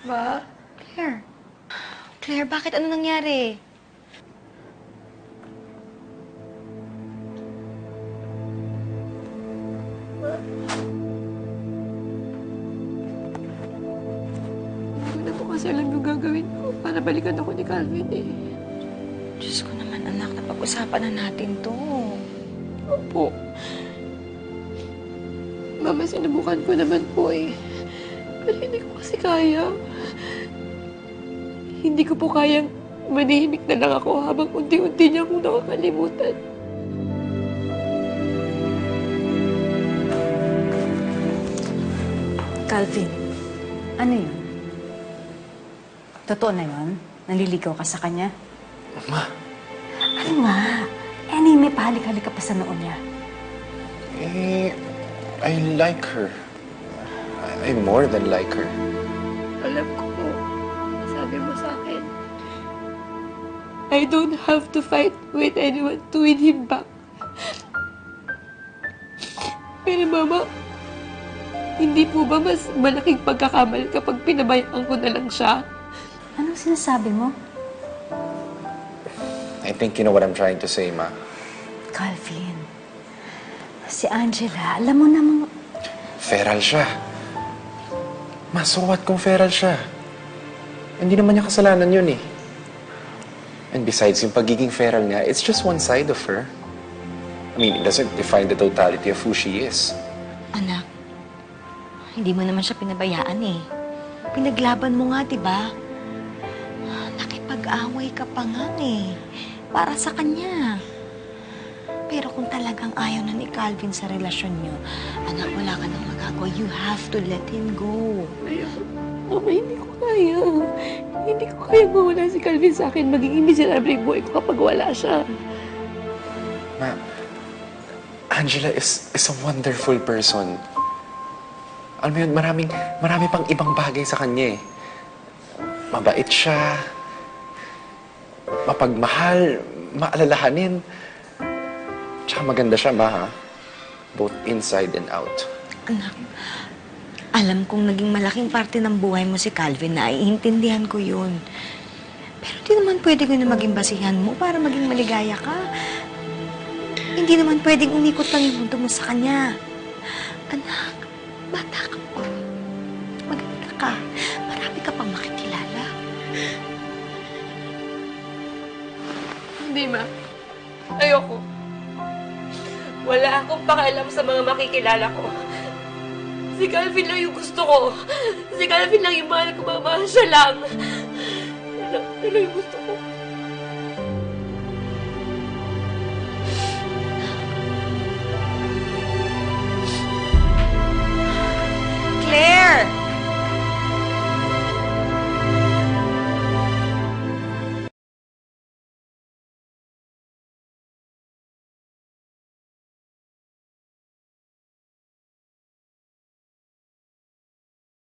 Ma? Claire. Claire, bakit? Ano nangyari? Hindi ko na po kasi alam yung gagawin ko para balikan ako ni Calvin eh. Diyos ko naman, anak. Napag-usapan na natin to. Opo. Mama, sinubukan ko naman po eh. Pero hindi ko kasi kaya. Hindi ko po kayang manahimik na lang ako habang unti-unti niya akong nakakalimutan. Calvin, ano yun? Totoo na yun? Naliligaw ka sa kanya? Ma, Ano nga? May pahalik-halik ka pa sa noon niya. I like her. I more than like her. Alam ko po, sabi mo sa akin, I don't have to fight with anyone to win him back. Pero Mama, hindi po ba mas malaking pagkakamali kapag pinabayaan ko na lang siya? Anong sinasabi mo? I think you know what I'm trying to say, Ma. Calvin, si Angela, alam mo namang... Feral siya. Ma, so what kung feral siya? Hindi naman niya kasalanan yun eh. And besides, yung pagiging feral niya, it's just one side of her. I mean, it doesn't define the totality of who she is. Anak, hindi mo naman siya pinabayaan eh. Pinaglaban mo nga, diba? Nakipag-away ka pa nga eh. Para sa kanya. Pero kung talagang ayaw na ni Calvin sa relasyon niyo, anak, wala ka nang magagawa. You have to let him go. Mama, hindi ko kaya. Hindi ko kaya mawala si Calvin sa akin. Magiging miserable yung buhay ko kapag wala siya. Ma, Angela is a wonderful person. Alam mo yun, marami pang ibang bagay sa kanya eh. Mabait siya, mapagmahal, maalalahanin. Tsaka maganda siya, Ma, ha? Both inside and out. Anak, alam kong naging malaking parte ng buhay mo si Calvin na iintindihan ko yun. Pero di naman pwede ko na maging basihan mo para maging maligaya ka. Hindi naman pwedeng umikot lang yung mundo mo sa kanya. Anak, bata ka pa. Maganda ka. Marami ka pang makikilala. Hindi, Ma. Ayoko. Wala akong pakialam sa mga makikilala ko. Si Calvin lang yung gusto ko. Si Calvin lang yung mahal ko, Mama. Siya lang. Siya lang yung gusto ko.